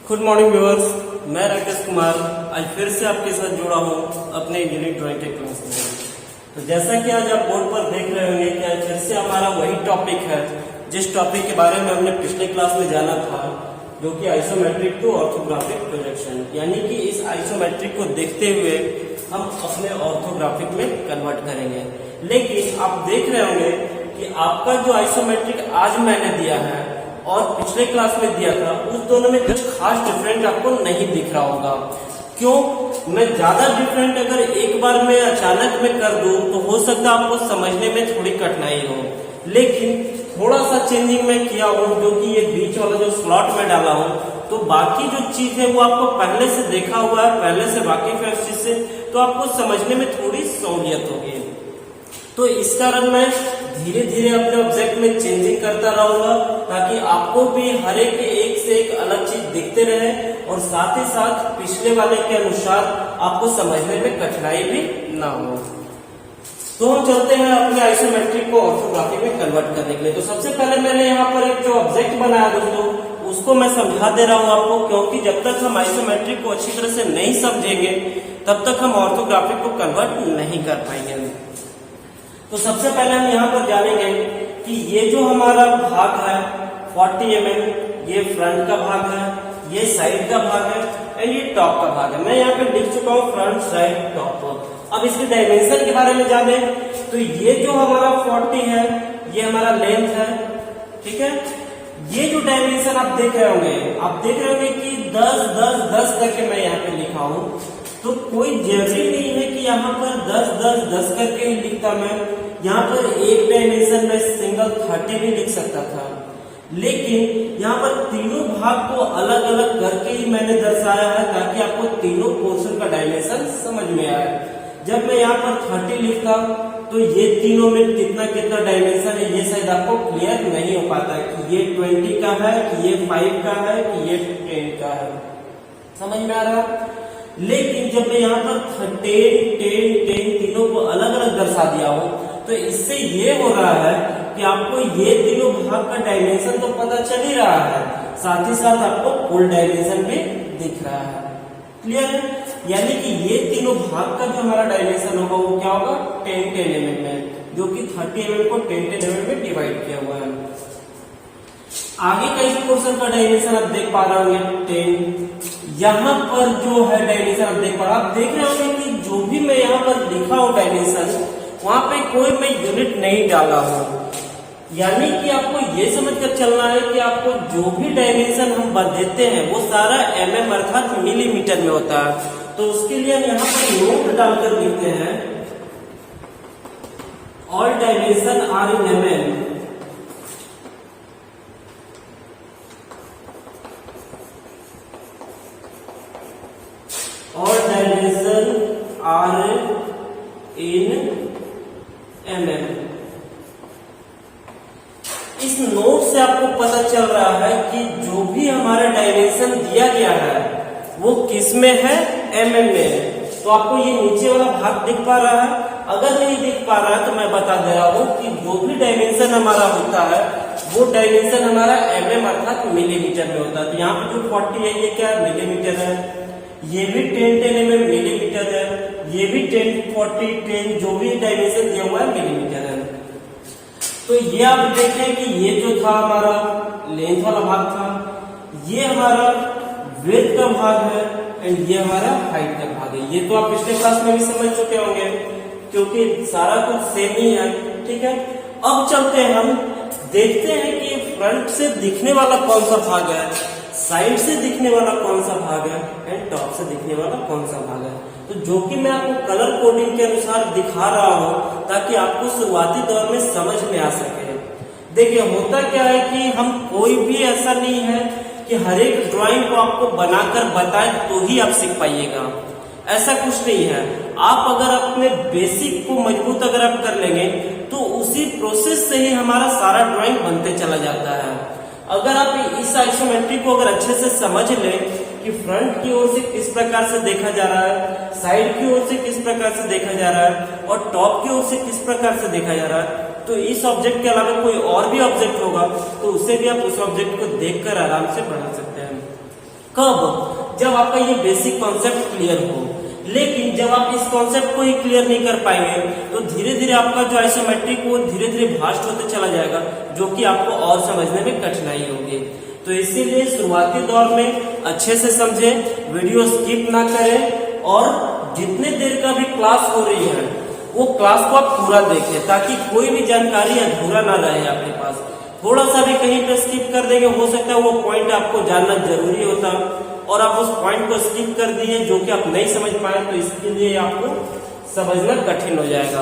Good morning viewers, मैं राकेश कुमार आज फिर से आपके साथ जुड़ा हूँ अपने यूनिक ड्राइंग के क्लास में। तो जैसा कि आज आप बोर्ड पर देख रहे होंगे कि आज फिर से हमारा वही टॉपिक है जिस टॉपिक के बारे में हमने पिछले क्लास में जाना था, जो कि आइसोमेट्रिक टू ऑर्थोग्राफिक प्रोजेक्शन, यानी कि इस आइसोमेट्रिक को देखते हुए हम अपने ऑर्थोग्राफिक में कन्वर्ट करेंगे। लेकिन आप देख रहे होंगे कि आपका जो आइसोमेट्रिक आज मैंने दिया है और पिछले क्लास में दिया था, उस दोनों में कुछ खास डिफरेंट आपको नहीं दिख रहा होगा। क्यों? मैं ज्यादा डिफरेंट अगर एक बार में अचानक में कर दूं तो हो सकता है आपको समझने में थोड़ी कठिनाई हो, लेकिन थोड़ा सा चेंजिंग में किया हूं, जो कि ये बीच वाला जो स्लॉट में डाला हूं, तो बाकी जो चीज है वो आपको पहले से देखा हुआ है, पहले से वाकिफ है उस चीज से, तो आपको समझने में थोड़ी सहूलियत होगी। तो इस कारण मैं धीरे धीरे अपने ऑब्जेक्ट में चेंजिंग करता रहूंगा, ताकि आपको भी हर एक से एक अलग चीज दिखते रहे और साथ ही साथ पिछले वाले के अनुसार आपको समझने में कठिनाई भी ना हो। तो हम चलते हैं अपने आइसोमेट्रिक को ऑर्थोग्राफिक में कन्वर्ट करने के लिए। तो सबसे पहले मैंने यहाँ पर एक जो ऑब्जेक्ट बनाया दोस्तों, उसको मैं समझा दे रहा हूँ आपको, क्योंकि जब तक हम आइसोमेट्रिक को अच्छी तरह से नहीं समझेंगे तब तक हम ऑर्थोग्राफिक को कन्वर्ट नहीं कर पाएंगे। तो सबसे पहले हम यहाँ पर जानेंगे कि ये जो हमारा भाग है 40 mm, ये फ्रंट का भाग है, ये साइड का भाग है और ये टॉप का भाग है। मैं यहाँ पे लिख चुका हूँ फ्रंट, साइड, टॉप। अब इसके डायमेंशन के बारे में जाने तो ये जो हमारा 40 है ये हमारा लेंथ है, ठीक है। ये जो डायमेंशन आप देख रहे होंगे कि 10 10 10 करके मैं यहाँ पे लिखा हूँ, तो कोई जरूरी नहीं है कि यहाँ पर 10 10 10 करके ही लिखता। मैं यहाँ पर एक डायमेंशन में सिंगल 30 भी लिख सकता था, लेकिन यहाँ पर तीनों भाग को अलग अलग करके ही मैंने दर्शाया है, ताकि आपको तीनों पोर्शन का डायमेंशन समझ में आए। जब मैं यहाँ पर 30 लिखता तो ये तीनों में कितना कितना डायमेंशन है ये शायद आपको क्लियर नहीं हो पाता कि ये 20 का है, कि ये 5 का है, कि ये 10 का है। समझ में आ रहा? लेकिन जब मैं यहाँ पर 10 10 10 तीनों को अलग अलग दर्शा दिया हूँ, तो इससे ये हो रहा है कि आपको ये तीनों भाग का डायमेंशन तो पता चल ही रहा है, साथ ही साथ आपको फुल डायमेंशन भी दिख रहा है। क्लियर है? यानी कि ये तीनों भाग का जो हमारा डायमेंशन होगा वो क्या होगा 10 10 mm में, जो कि 30 mm को 10 10 mm में डिवाइड किया हुआ है। आगे का इस पोर्शन का डायमेंशन आप देख पा रहे होंगे 10। यहाँ पर जो है डायमेंशन आप देख पा रहे, आप देख रहे होंगे कि जो भी मैं यहाँ पर लिखा हूँ डायमेंशन, वहां पे कोई मैं यूनिट नहीं डाला हूँ। यानी कि आपको ये समझ कर चलना है कि आपको जो भी डायमेंशन हम देते हैं वो सारा mm अर्थात मिलीमीटर में होता है। तो उसके लिए हम यहाँ पर नोट डालकर लिखते हैं all dimension are in mm। All dimension are in mm। इस नोट से आपको पता चल रहा है कि जो भी हमारा डायमेंशन दिया गया है वो किस में है, mm में। तो आपको ये नीचे वाला भाग दिख पा रहा है? अगर नहीं दिख पा रहा है तो मैं बता दे रहा हूँ कि जो भी डायमेंशन हमारा होता है वो डायमेंशन हमारा mm अर्थात मिलीमीटर में होता है। तो यहाँ पे जो 40 है ये क्या मिलीमीटर है, ये भी 10 10 mm मिलीमीटर है, ये भी 10 40 10 जो भी डायमेंशन दिया हुआ है मिलीमीटर है। तो ये आप देख रहे हैं कि ये जो था हमारा लेंथ वाला भाग था, ये हमारा विड्थ का भाग है एंड ये हमारा हाइट का भाग है। ये तो आप पिछले क्लास में भी समझ चुके होंगे, क्योंकि सारा कुछ सेम ही है, ठीक है। अब चलते हैं, हम देखते हैं कि फ्रंट से दिखने वाला कौन सा भाग है, साइड से दिखने वाला कौन सा भाग है एंड टॉप से दिखने वाला कौन सा भाग है। तो जो कि मैं आपको कलर कोडिंग के अनुसार दिखा रहा हूं, ताकि आपको शुरुआती दौर में समझ में आ सके। देखिए होता क्या है कि हम कोई भी ऐसा नहीं है कि हर एक ड्राइंग को आपको बनाकर बताए तो ही आप सीख पाइएगा, ऐसा कुछ नहीं है। आप अगर अपने बेसिक को मजबूत अगर आप कर लेंगे तो उसी प्रोसेस से ही हमारा सारा ड्राइंग बनते चला जाता है। अगर आप इस आइसोमेट्रिक को अगर अच्छे से समझ लें कि फ्रंट की ओर से किस प्रकार से देखा जा रहा है, साइड की ओर से किस प्रकार से देखा जा रहा है और टॉप की ओर से किस प्रकार से देखा जा रहा है, तो इस ऑब्जेक्ट के अलावा कोई और भी ऑब्जेक्ट होगा तो उससे भी आप उस ऑब्जेक्ट को देखकर आराम से बना सकते हैं। कब? जब आपका ये बेसिक कॉन्सेप्ट क्लियर हो। लेकिन जब आप इस कॉन्सेप्ट को ही क्लियर नहीं कर पाएंगे तो धीरे धीरे आपका जो आइसोमेट्रिक वो धीरे धीरे भास्ट होते चला जाएगा, जो कि आपको और समझने में कठिनाई होगी। तो इसीलिए शुरुआती दौर में अच्छे से समझे, वीडियो स्किप ना करें और जितने देर का भी क्लास हो रही है वो क्लास को आप पूरा देखें, ताकि कोई भी जानकारी अधूरा ना रहे आपके पास। थोड़ा सा भी कहीं पे स्किप कर देंगे, हो सकता है वो पॉइंट आपको जानना जरूरी होता और आप उस पॉइंट को स्किप कर दिए जो कि आप नहीं समझ पाए, तो इसके लिए आपको समझना कठिन हो जाएगा।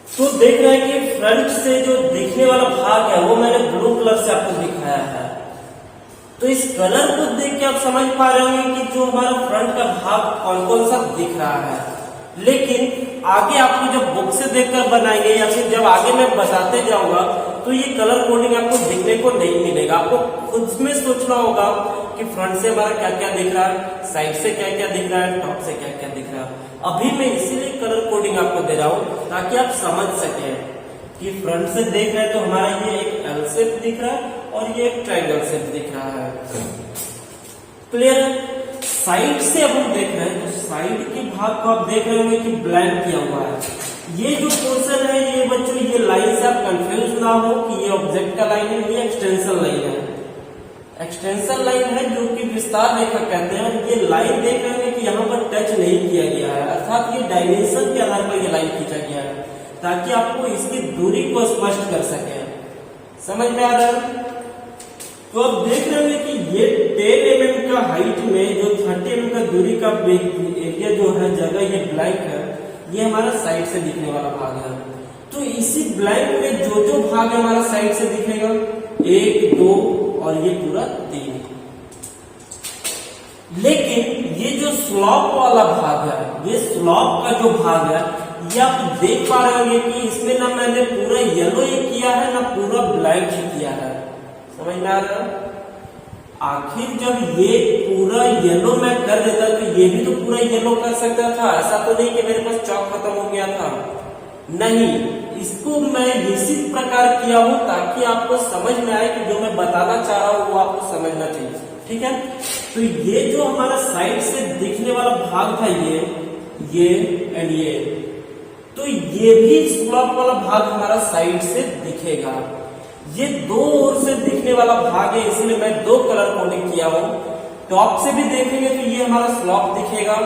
तो देख रहे हैं कि फ्रंट से जो दिखने वाला भाग है वो मैंने ब्लू कलर से आपको दिखाया है। तो इस कलर को देख के आप समझ पा रहे होंगे कि जो हमारा फ्रंट का भाग कौन कौन सा दिख रहा है। लेकिन आगे आपको जब बुक से देखकर बनाएंगे या फिर जब आगे मैं बताते जाऊंगा तो ये कलर कोडिंग आपको दिखने को नहीं मिलेगा। आपको खुद में सोचना होगा कि फ्रंट से हमारा क्या क्या दिख रहा है, साइड से क्या क्या दिख रहा है, टॉप से क्या क्या दिख रहा है। अभी मैं इसीलिए कलर कोडिंग आपको दे रहा हूं ताकि आप समझ सकें कि फ्रंट से देख रहे हैं तो हमारा ये एक एल शेप दिख रहा है और ये एक ट्रायंगल शेप दिख रहा है। क्लियर है? साइड से अब हम देख रहे हैं तो साइड के भाग को आप देख रहे होंगे कि ब्लैंक किया हुआ है। ये जो पोर्शन है ये बच्चों ये लाइन से आप कंफ्यूज ना हो कि ये ऑब्जेक्ट का लाइन है, ये एक्सटेंशन लाइन है। एक्सटेंशन लाइन है जो कि विस्तार रेखा कहते हैं। और ये लाइन देख रहे हैं कि यहाँ पर टच नहीं किया गया है, अर्थात ये डायमेंशन के आधार पर ये लाइन खींचा गया है ताकि आपको इसकी दूरी को स्पष्ट कर सके। समझ में आ रहा है? तो आप देख रहे होंगे कि ये 10 mm का हाइट में जो 30 mm का दूरी का एरिया जो है जगह ये ब्लैंक है, ये हमारा साइड से दिखने वाला भाग है। तो इसी ब्लैंक में जो जो भाग है हमारा साइड से दिखेगा 1, 2 और ये पूरा 3। लेकिन ये जो स्लॉप वाला भाग है, ये स्लॉप का जो भाग है ये आप देख पा रहे होंगे कि इसमें ना मैंने पूरा येलो ही किया है ना पूरा ब्लैक ही किया है। समझ में आ रहा है? आखिर जब ये पूरा येलो मैं कर देता तो ये भी तो पूरा येलो कर सकता था। ऐसा तो नहीं कि मेरे पास चौक खत्म हो गया था, नहीं। इसको मैं इसी प्रकार किया हूं ताकि आपको समझ में आए कि जो मैं बताना चाह रहा हूं वो आपको समझना चाहिए। ठीक है? तो ये जो हमारा साइड से दिखने वाला भाग था ये एंड ये, तो ये भी स्लॉप वाला भाग हमारा साइड से दिखेगा। ये दो ओर से दिखने वाला भाग है, इसलिए मैं 2 कलर कोडिंग किया हूं। टॉप से भी देखेंगे तो ये हमारा स्लॉप दिखेगा,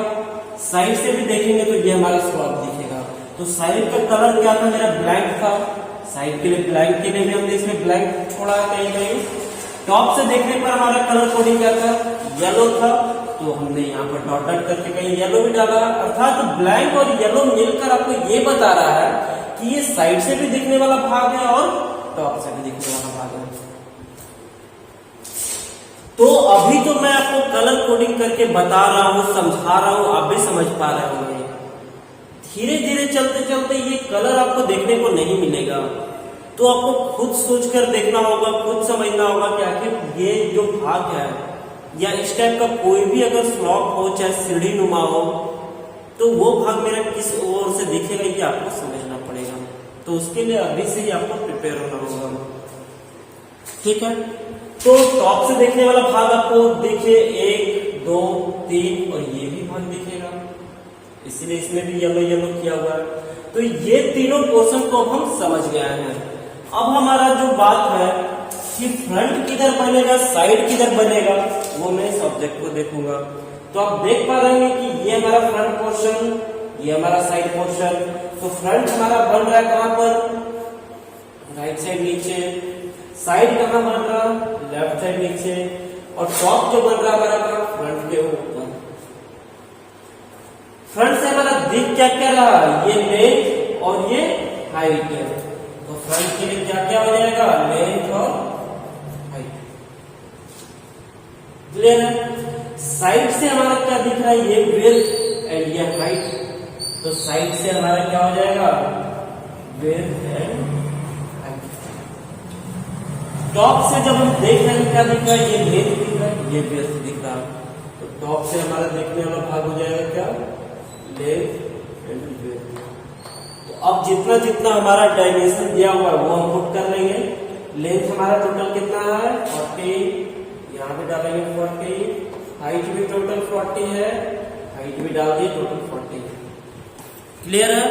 साइड से भी देखेंगे तो ये हमारा स्लॉप दिखेगा। तो साइड का कलर क्या था? मेरा ब्लैंक था। साइड के लिए ब्लैंक के लिए भी हमने इसमें ब्लैंक छोड़ा कहीं कहीं। टॉप से देखने पर हमारा कलर कोडिंग क्या था? येलो था, तो हमने यहाँ पर डॉट डॉट करके कहीं येलो भी डाला। अर्थात ब्लैंक और येलो मिलकर आपको ये बता रहा है कि ये साइड से भी दिखने वाला भाग है और टॉप से भी दिखने वाला भाग है। तो अभी तो मैं आपको कलर कोडिंग करके बता रहा हूं, समझा रहा हूं, आप भी समझ पा रहे होंगे। धीरे धीरे चलते चलते ये कलर आपको देखने को नहीं मिलेगा, तो आपको खुद सोचकर देखना होगा, खुद समझना होगा कि आखिर ये जो भाग है या इस टाइप का कोई भी अगर स्लॉप हो चाहे सीढ़ी नुमा हो तो वो भाग मेरा किस ओर से दिखेगा ये आपको समझना पड़ेगा। तो उसके लिए अभी से ही आपको प्रिपेयर होना होगा। ठीक है? तो टॉप से देखने वाला भाग आपको देखिए 1, 2, 3 और ये भी भाग दिखेगा, इसलिए इसमें भी येलो येलो किया हुआ है। तो ये तीनों पोर्शन को हम समझ गए हैं। अब हमारा जो बात है कि फ्रंट किधर बनेगा, साइड किधर बनेगा, वो मैं इस ऑब्जेक्ट को देखूंगा। तो आप देख पा रहे हैं कि ये हमारा फ्रंट पोर्शन, ये हमारा साइड पोर्शन। तो फ्रंट हमारा बन रहा है कहां पर? राइट साइड नीचे। साइड कहां बन रहा? लेफ्ट साइड नीचे। और टॉप जो बन रहा हमारा कहां? फ्रंट के ऊपर। फ्रंट से हमारा दिख क्या क्या रहा? ये लेंथ और ये हाइट है। तो फ्रंट के लिए क्या क्या हो जाएगा? लेंथ और हाइट। क्लियर है? साइड से हमारा क्या दिख रहा है? ये विड्थ एंड ये हाइट। तो साइड से हमारा क्या हो जाएगा? Width and height. टॉप से जब हम देख रहे हैं क्या दिख रहा है? ये लेंथ दिख रहा है, ये विड्थ दिख रहा है। तो टॉप से हमारा देखने वाला भाग हो जाएगा क्या? Length and width. तो अब जितना जितना हमारा डायमेंशन दिया हुआ है वो हम पुट कर लेंगे। लेंथ हमारा टोटल कितना है? 40, यहाँ पे डालेंगे 40, हाइट भी टोटल 40 है, हाइट भी डाल दी, टोटल 40 है। क्लियर है?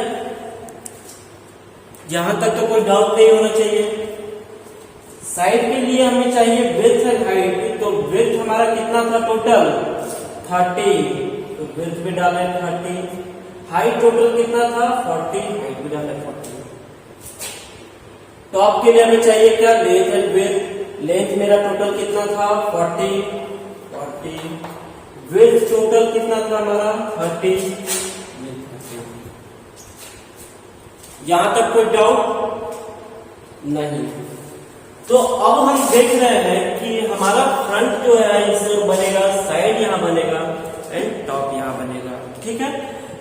यहां तक तो कोई डाउट नहीं होना चाहिए। साइड के लिए हमें चाहिए विड्थ एंड हाइट, तो विड्थ हमारा कितना था टोटल 30, तो विड्थ भी डाले 30, हाइट टोटल कितना था 40, हाइट भी डाले 40। टॉप के लिए हमें चाहिए क्या लेंथ एंड विड्थ, लेंथ मेरा टोटल कितना था 40, विड्थ टोटल कितना था हमारा 30। यहां तक कोई डाउट नहीं। तो अब हम देख रहे हैं कि हमारा फ्रंट जो है इसमें बनेगा, साइड यहां बनेगा एंड टॉप यहां बनेगा। ठीक है,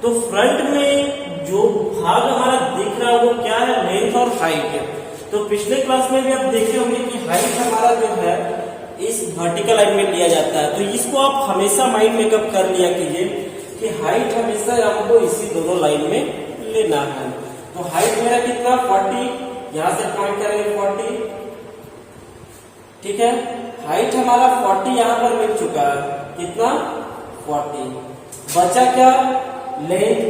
तो फ्रंट में जो भाग हमारा दिख रहा है वो क्या है, लेंथ और हाइट है। तो पिछले क्लास में भी आप देखे होंगे कि हाइट हमारा जो है इस वर्टिकल लाइन में लिया जाता है। तो इसको आप हमेशा माइंड मेकअप कर लिया कीजिए कि हाइट हमेशा आपको इसी दोनों लाइन में लेना है। तो हाइट मेरा कितना 40, यहां से पॉइंट करेंगे 40। ठीक है, हाइट हमारा 40 यहां पर मिल चुका है, कितना 40। बचा क्या लेंथ,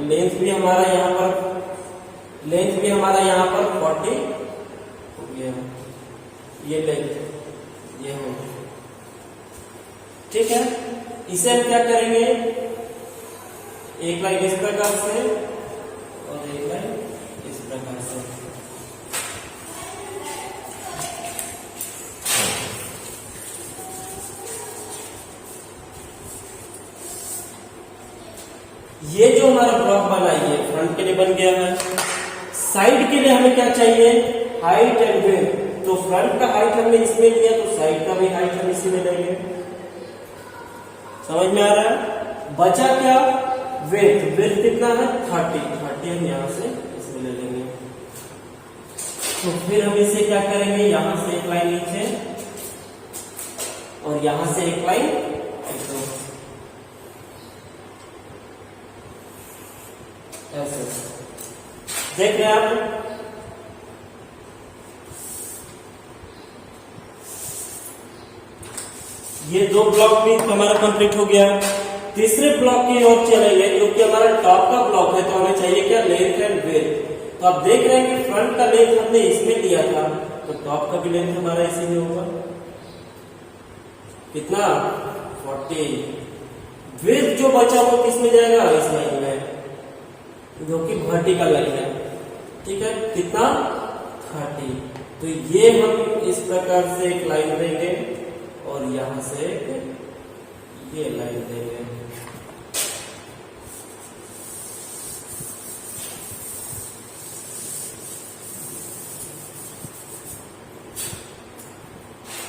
लेंथ भी हमारा यहां पर, लेंथ भी हमारा यहां पर 40 हो गया, ये लेंथ ये हो। ठीक है, इसे हम क्या करेंगे, एक लाइन इस प्रकार से और एक लाइन इस प्रकार से। ये जो हमारा ब्लॉक बना ये फ्रंट के लिए बन गया है। साइड के लिए हमें क्या चाहिए, हाइट एंड विड्थ। तो फ्रंट का हाइट हमने इसमें लिया, तो साइड का भी हाइट हम इसी में लेंगे। समझ में आ रहा है? बचा क्या विड्थ, विड्थ कितना है 30 हम यहां से इसमें ले लेंगे। तो फिर हम इसे क्या करेंगे, यहां से एक लाइन नीचे और यहां से एक लाइन ऐसे। देख रहे हैं आप, ये दो ब्लॉक भी हमारा कंप्लीट हो गया। तीसरे ब्लॉक की ओर चलेंगे, जो कि हमारा टॉप का ब्लॉक है। तो हमें चाहिए क्या, लेंथ एंड विड्थ। तो आप देख रहे हैं कि फ्रंट का लेंथ हमने इसमें लिया था, तो टॉप का भी लेंथ हमारा इसी में होगा, कितना 40। विड्थ जो बचा वो किस में जाएगा, इस लाइन में, जो कि वर्टिकल लाइन है। ठीक है, कितना 30। तो ये हम इस प्रकार से एक लाइन देंगे और यहां से ये लाइन देंगे।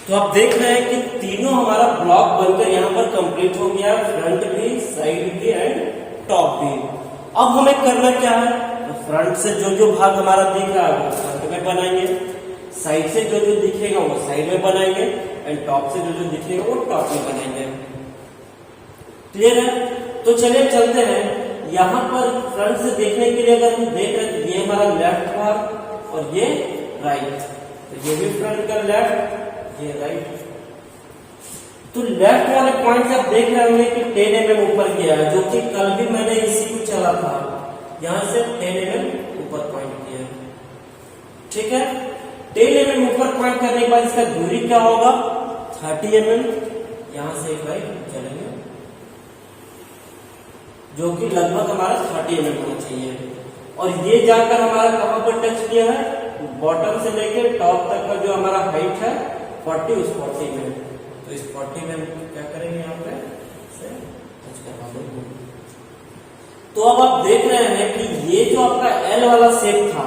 तो आप देख रहे हैं कि तीनों हमारा ब्लॉक बनकर यहां पर कंप्लीट हो गया, फ्रंट भी, साइड भी एंड टॉप भी। अब हमें करना क्या है, तो फ्रंट से जो जो भाग हमारा दिख रहा है वो फ्रंट में बनाएंगे, साइड से जो जो दिखेगा वो साइड में बनाएंगे एंड टॉप से जो जो दिखेगा वो टॉप में बनाएंगे। क्लियर है? तो चलिए चलते हैं। यहां पर फ्रंट से देखने के लिए अगर हम देख रहे हैं, ये हमारा लेफ्ट भाग और ये राइट, तो ये भी फ्रंट का लेफ्ट, ये राइट। तो लेफ्ट वाले पॉइंट से आप देख रहे होंगे कि 10 mm ऊपर किया है, जो कि कल भी मैंने इसी को चला था, यहां से 10 mm ऊपर पॉइंट किया है। ठीक है, 10 mm ऊपर पॉइंट करने के बाद इसका दूरी क्या होगा 30 mm। यहां से एक लाइन चलेंगे जो कि लगभग हमारा 30 mm होना चाहिए, और ये जाकर हमारा कहां पर टच किया है, बॉटम से लेकर टॉप तक का जो हमारा हाइट है 40, उस 40 में। तो इस 40 में क्या करेंगे, यहाँ पे से टच करवा देंगे। तो अब आप देख रहे हैं कि ये जो आपका एल वाला शेप था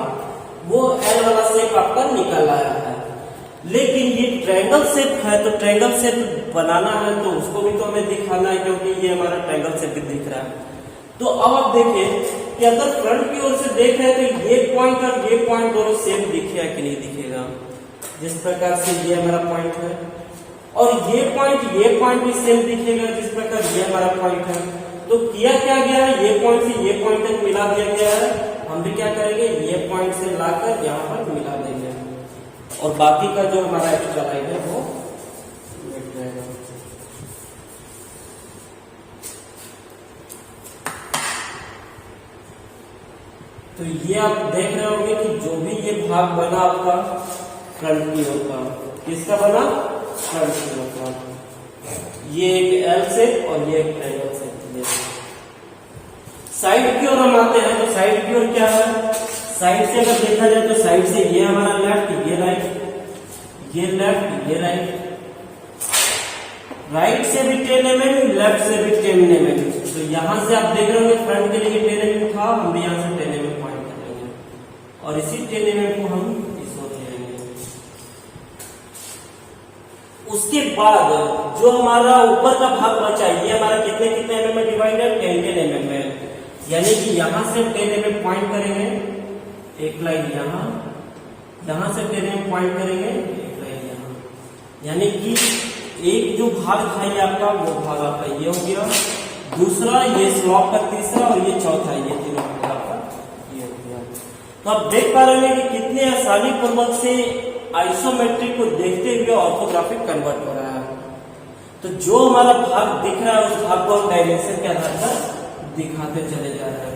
वो एल वाला शेप आपका निकल आया है, लेकिन ये ट्रायंगल शेप है। तो ट्रायंगल शेप बनाना है तो उसको भी तो हमें दिखाना है, क्योंकि ये हमारा ट्रायंगल शेप दिख रहा है। तो अब आप देखिए कि अगर फ्रंट की ओर से देख रहे हैं तो ये पॉइंट और ये पॉइंट दोनों सेम दिखेगा कि नहीं दिखेगा। जिस प्रकार से ये हमारा पॉइंट है और ये पॉइंट भी सेम दिखेगा जिस प्रकार ये हमारा पॉइंट है। तो किया क्या गया है, ये पॉइंट से ये पॉइंट तक मिला दिया गया है। हम भी क्या करेंगे, ये पॉइंट से लाकर यहाँ पर मिला देंगे और बाकी का जो हमारा एक्स्ट्रा लाइन है वो मिट जाएगा। तो ये आप देख रहे होंगे कि जो भी ये भाग बना आपका फ्रंट की ओर का, किसका बना? फ्रंट की ओर का। ये एक एल शेप और ये एक ट्रायंगल शेप। साइड की ओर हम आते हैं तो साइड की ओर क्या है? साइड से अगर देखा जाए तो साइड से ये हमारा लेफ्ट, ये राइट, ये लेफ्ट, ये राइट, राइट से भी 10 mm, लेफ्ट से भी 10 mm। तो यहां से आप देख रहे होंगे फ्रंट के लिए 10 mm था, हम भी यहां से 10 mm पॉइंट कर लेंगे और इसी 10 mm को हम इस ओर ले लेंगे। उसके बाद जो हमारा ऊपर का भाग बचा, ये हमारा कितने कितने mm में डिवाइड है? 10 mm में। यानी कि यहां से 10 mm पॉइंट करेंगे, एक लाइन यहां से 10 mm पॉइंट करेंगे, एक लाइन यहां। यानी कि एक जो भाग था ये आपका, वो भाग आपका ये हो गया, दूसरा ये स्लॉप का तीसरा और ये चौथा, ये तीनों भाग आपका ये हो गया। तो आप देख पा रहे हैं कि कितने आसानी पूर्वक से आइसोमेट्रिक को देखते हुए ऑर्थोग्राफिक कन्वर्ट हो रहा है। तो जो हमारा भाग दिख रहा है उस भाग को हम डायमेंशन के आधार पर दिखाते चले जा रहे हैं।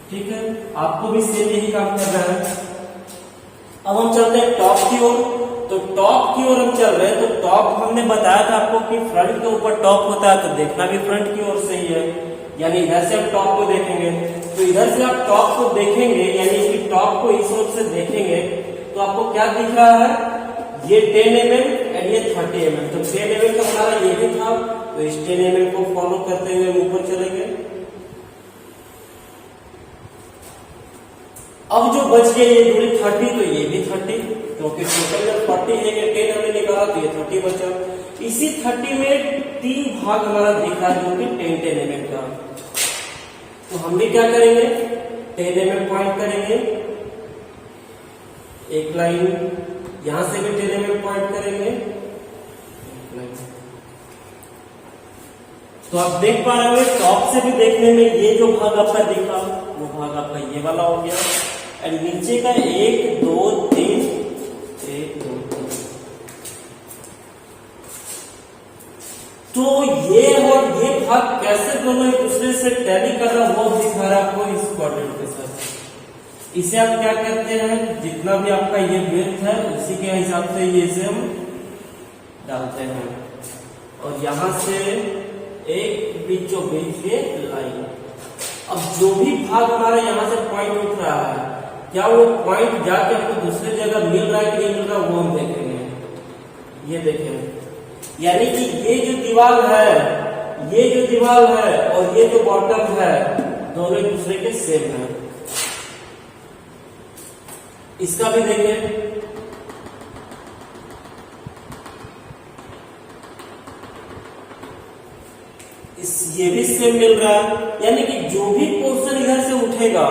ठीक है, आपको भी सेम यही काम कर रहा है। अब हम चलते हैं टॉप की ओर। तो टॉप की ओर हम चल रहे हैं, तो टॉप हमने बताया था आपको कि फ्रंट के ऊपर टॉप होता है, तो देखना भी फ्रंट की ओर से ही है। यानी इधर से आप टॉप को देखेंगे, तो इधर से आप टॉप को देखेंगे, यानी कि टॉप को इस ओर से देखेंगे तो आपको क्या दिख रहा है? ये 10 mm और ये 30 mm। तो 10 mm का हमारा ये भी था, तो इस 10 mm को फॉलो करते हुए हम ऊपर चलेंगे। अब जो बच गया ये दूरी 30, तो ये भी 30, क्योंकि टोटल जब 40 है, 10 हमने निकाला तो ये 30 बचा। इसी 30 में 3 भाग हमारा दिख रहा है जो कि 10 mm का। तो हम भी क्या करेंगे? 10 mm पॉइंट करेंगे, एक लाइन यहां से भी 10 mm पॉइंट करेंगे, एक लाइन। तो आप देख पा रहे हो टॉप से भी देखने में ये जो भाग आपका दिखा वो भाग आपका ये वाला हो गया, और नीचे का 1 2 3 1 2 3। तो ये और ये भाग कैसे दोनों एक दूसरे से टैली कर रहा है वो दिखा रहा है आपको इस क्वाड्रेंट के साथ। इसे आप क्या कहते हैं? जितना भी आपका ये विड्थ है उसी के हिसाब से ये इसे हम डालते हैं, और यहां से एक बीचों बीच ये लाइन। अब जो भी भाग हमारा यहाँ से पॉइंट उठ रहा है, क्या वो पॉइंट जाके हमको दूसरी जगह मिल रहा है कि नहीं मिल रहा, वो हम देखेंगे। ये देखेंगे, यानी कि ये जो दीवार है, ये जो दीवार है और ये जो बॉटम है, दोनों एक दूसरे के सेम है। इसका भी देखें, ये भी सेम मिल रहा है। यानी कि जो भी पोर्शन इधर से उठेगा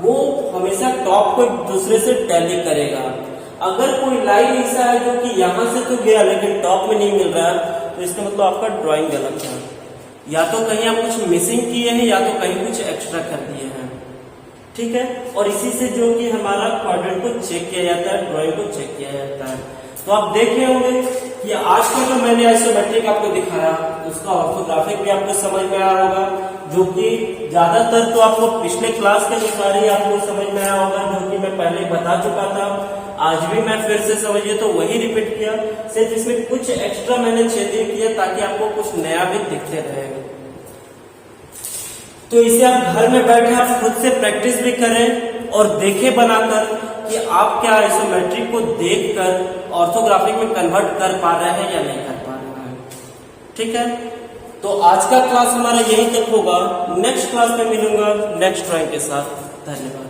वो हमेशा टॉप को एक दूसरे से टैली करेगा। अगर कोई लाइन ऐसा है जो कि यहां से तो गया लेकिन टॉप में नहीं मिल रहा है, तो इसका मतलब आपका ड्राइंग गलत है। या तो कहीं आप कुछ मिसिंग किए हैं या तो कहीं कुछ एक्स्ट्रा कर दिए हैं। ठीक है, और इसी से जो कि हमारा क्वाड्रेंट को चेक किया जाता है, ड्राइंग को चेक किया जाता है। तो आप देख रहे होंगे कि आज का जो मैंने आइसोमेट्रिक आपको दिखाया उसका ऑर्थोग्राफिक भी आपको समझ में आया होगा, जो कि ज्यादातर तो आपको पिछले क्लास के अनुसार ही आपको समझ में आया होगा, जो कि मैं पहले बता चुका था। आज भी मैं फिर से समझिए तो वही रिपीट किया, सिर्फ इसमें कुछ एक्स्ट्रा मैंने चेंजिंग किया ताकि आपको कुछ नया भी दिखते रहे। तो इसे आप घर में बैठे आप खुद से प्रैक्टिस भी करें और देखें बनाकर कि आप क्या आइसोमेट्रिक को देखकर ऑर्थोग्राफिक में कन्वर्ट कर पा रहे हैं या नहीं कर पा रहे हैं। ठीक है, तो आज का क्लास हमारा यहीं तक होगा। नेक्स्ट क्लास में मिलूंगा नेक्स्ट ड्राइंग के साथ। धन्यवाद।